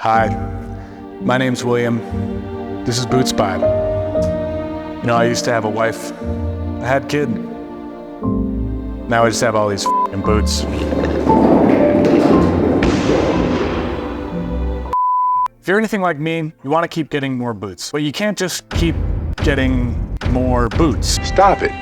Hi, my name's William. This is BootSpy. You know, I used to have a wife. I had a kid. Now I just have all these f***ing boots. If you're anything like me, you want to keep getting more boots, but you can't just keep getting more boots. Stop it.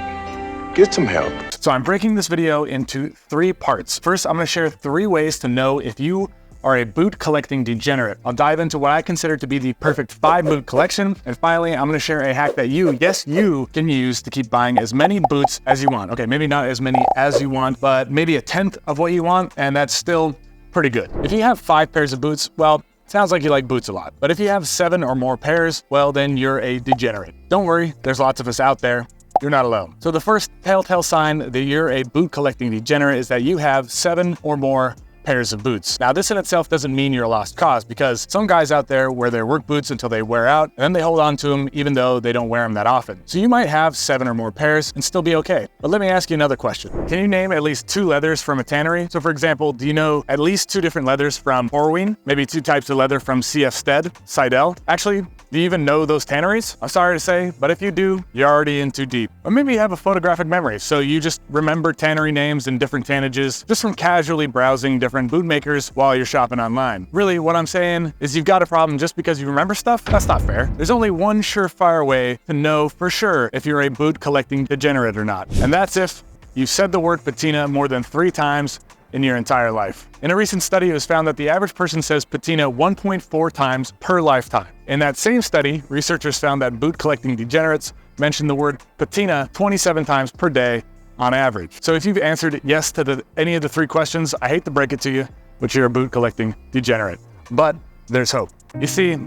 Get some help. So I'm breaking this video into 3 parts. First, I'm going to share 3 ways to know if you are a boot collecting degenerate. I'll dive into what I consider to be the perfect 5 boot collection. And finally, I'm gonna share a hack that you can use to keep buying as many boots as you want. Okay, maybe not as many as you want, but maybe a 1/10 of what you want, and that's still pretty good. If you have 5 pairs of boots, well, sounds like you like boots a lot. But if you have 7 or more pairs, well, then you're a degenerate. Don't worry, there's lots of us out there. You're not alone. So the first telltale sign that you're a boot collecting degenerate is that you have 7 or more pairs of boots. Now, this in itself doesn't mean you're a lost cause, because some guys out there wear their work boots until they wear out, and then they hold on to them even though they don't wear them that often. So you might have 7 or more pairs and still be okay. But let me ask you another question. Can you name at least 2 leathers from a tannery? So for example, do you know at least 2 different leathers from Orween? Maybe 2 types of leather from CF Stead, Seidel? Actually, do you even know those tanneries? I'm sorry to say, but if you do, you're already in too deep. Or maybe you have a photographic memory, so you just remember tannery names and different tannages just from casually browsing different boot makers while you're shopping online. Really, what I'm saying is you've got a problem just because you remember stuff? That's not fair. There's only one surefire way to know for sure if you're a boot collecting degenerate or not. And that's if you've said the word patina more than 3 times in your entire life. In a recent study, it was found that the average person says patina 1.4 times per lifetime. In that same study, researchers found that boot collecting degenerates mention the word patina 27 times per day on average. So if you've answered yes to any of the 3 questions, I hate to break it to you, but you're a boot collecting degenerate. But there's hope. You see,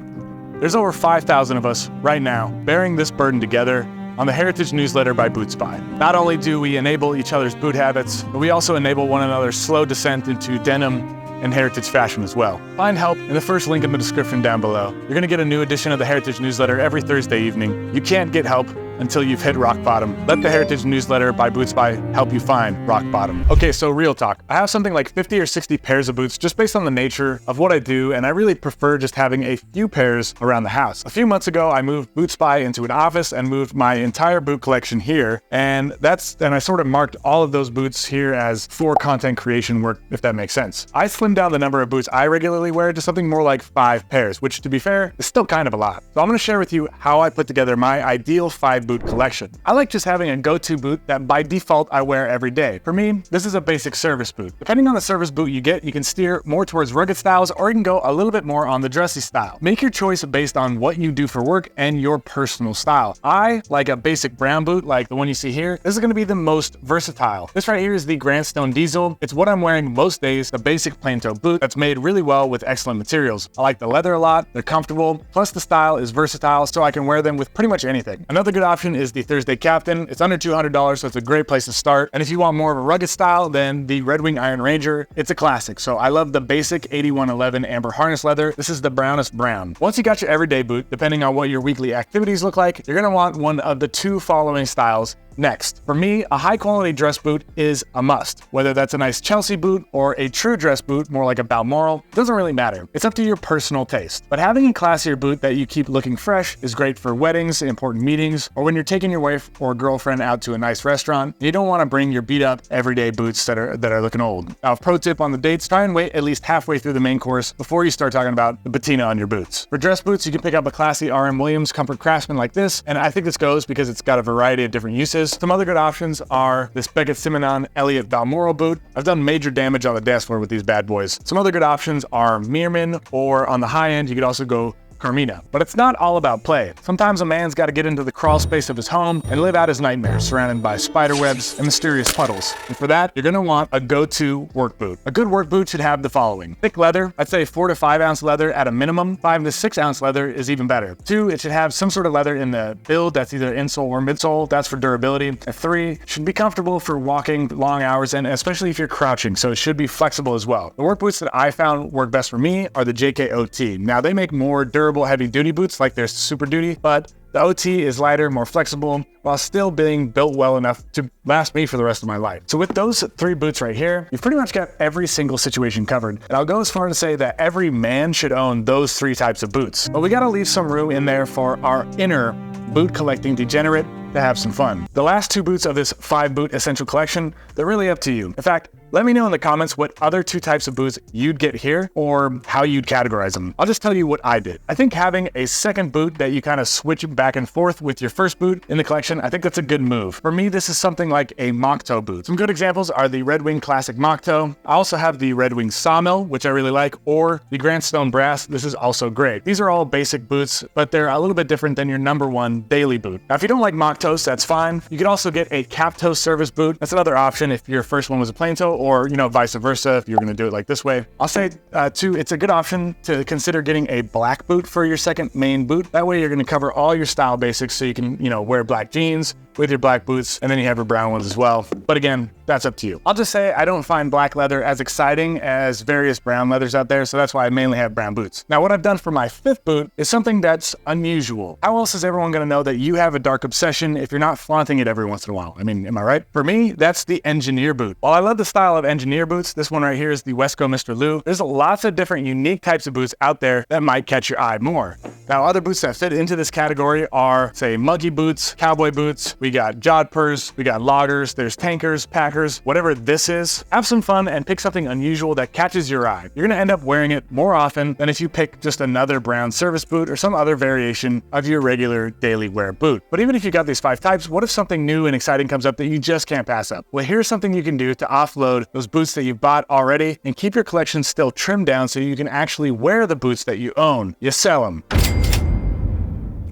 there's over 5,000 of us right now bearing this burden together on the Heritage newsletter by BootSpy. Not only do we enable each other's boot habits, but we also enable one another's slow descent into denim and Heritage fashion as well. Find help in the first link in the description down below. You're gonna get a new edition of the Heritage newsletter every Thursday evening. You can't get help until you've hit rock bottom. Let the Heritage newsletter by BootSpy help you find rock bottom. Okay, so real talk. I have something like 50 or 60 pairs of boots just based on the nature of what I do, and I really prefer just having a few pairs around the house. A few months ago, I moved BootSpy into an office and moved my entire boot collection here, and I sort of marked all of those boots here as for content creation work, if that makes sense. I slimmed down the number of boots I regularly wear to something more like 5 pairs, which to be fair, is still kind of a lot. So I'm gonna share with you how I put together my ideal 5 boot collection. I like just having a go-to boot that by default I wear every day. For me, this is a basic service boot. Depending on the service boot you get, you can steer more towards rugged styles or you can go a little bit more on the dressy style. Make your choice based on what you do for work and your personal style. I like a basic brown boot like the one you see here. This is gonna be the most versatile. This right here is the Grandstone Diesel. It's what I'm wearing most days, the basic plain toe boot that's made really well with excellent materials. I like the leather a lot, they're comfortable, plus the style is versatile so I can wear them with pretty much anything. Another good option is the Thursday Captain. It's under $200, so it's a great place to start. And if you want more of a rugged style, then the Red Wing Iron Ranger, it's a classic. So I love the basic 8111 amber harness leather. This is the brownest brown. Once you got your everyday boot, depending on what your weekly activities look like, you're gonna want one of the 2 following styles. Next, for me, a high quality dress boot is a must. Whether that's a nice Chelsea boot or a true dress boot, more like a Balmoral, doesn't really matter. It's up to your personal taste. But having a classier boot that you keep looking fresh is great for weddings, important meetings, or when you're taking your wife or girlfriend out to a nice restaurant. You don't want to bring your beat up everyday boots that are looking old. Now, pro tip on the dates, try and wait at least halfway through the main course before you start talking about the patina on your boots. For dress boots, you can pick up a classy RM Williams Comfort Craftsman like this, and I think this goes because it's got a variety of different uses. Some other good options are this Beckett Simonon Elliott Balmoral boot. I've done major damage on the dance floor with these bad boys. Some other good options are Meerman, or on the high end, you could also go Carmina. But it's not all about play. Sometimes a man's got to get into the crawl space of his home and live out his nightmares surrounded by spider webs and mysterious puddles. And for that, you're gonna want a go-to work boot. A good work boot should have the following. Thick leather, I'd say 4 to 5 ounce leather at a minimum. 5 to 6 ounce leather is even better. 2, it should have some sort of leather in the build that's either insole or midsole. That's for durability. And 3, should be comfortable for walking long hours and especially if you're crouching, so it should be flexible as well. The work boots that I found work best for me are the JKOT. Now they make more durable heavy duty boots like their Super Duty, but The OT is lighter, more flexible, while still being built well enough to last me for the rest of my life. So with those 3 boots right here, you've pretty much got every single situation covered. And I'll go as far to say that every man should own those 3 types of boots. But we gotta leave some room in there for our inner boot collecting degenerate to have some fun. The last 2 boots of this 5 boot essential collection, they're really up to you. In fact, let me know in the comments what other 2 types of boots you'd get here or how you'd categorize them. I'll just tell you what I did. I think having a second boot that you kind of switch back and forth with your first boot in the collection, I think that's a good move. For me, this is something like a mock toe boot. Some good examples are the Red Wing Classic mock toe. I also have the Red Wing Sawmill, which I really like, or the Grant Stone Brass. This is also great. These are all basic boots, but they're a little bit different than your #1 daily boot. Now, if you don't like mock toes, that's fine. You could also get a cap toe service boot. That's another option if your first one was a plain toe, or vice versa if you're going to do it like this way. I'll say too, it's a good option to consider getting a black boot for your second main boot. That way you're going to cover all your style basics, so you can wear black jeans with your black boots, and then you have your brown ones as well. But again, that's up to you. I'll just say I don't find black leather as exciting as various brown leathers out there, so that's why I mainly have brown boots. Now, what I've done for my 5th boot is something that's unusual. How else is everyone going to know that you have a dark obsession if you're not flaunting it every once in a while? I mean, am I right? For me, that's the engineer boot. While I love the style of engineer boots, this one right here is the Wesco Mr. Lou. There's lots of different unique types of boots out there that might catch your eye more. Now, other boots that fit into this category are, say, muggy boots, cowboy boots, we got jodhpurs, we got loggers, there's tankers, packers, whatever this is. Have some fun and pick something unusual that catches your eye. You're gonna end up wearing it more often than if you pick just another brown service boot or some other variation of your regular daily wear boot. But even if you got these 5 types, what if something new and exciting comes up that you just can't pass up? Well, here's something you can do to offload those boots that you've bought already and keep your collection still trimmed down so you can actually wear the boots that you own. You sell them.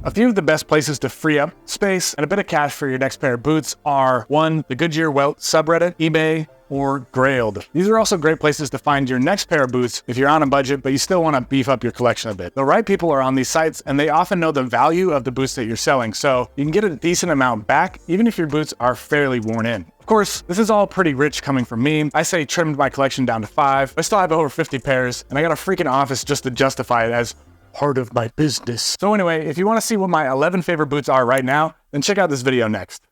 A few of the best places to free up space and a bit of cash for your next pair of boots are 1, the Goodyear Welt subreddit, eBay, or Grailed. These are also great places to find your next pair of boots if you're on a budget, but you still want to beef up your collection a bit. The right people are on these sites, and they often know the value of the boots that you're selling, so you can get a decent amount back, even if your boots are fairly worn in. Of course, this is all pretty rich coming from me. I say trimmed my collection down to 5. I still have over 50 pairs, and I got a freaking office just to justify it as part of my business. So anyway, if you want to see what my 11 favorite boots are right now, then check out this video next.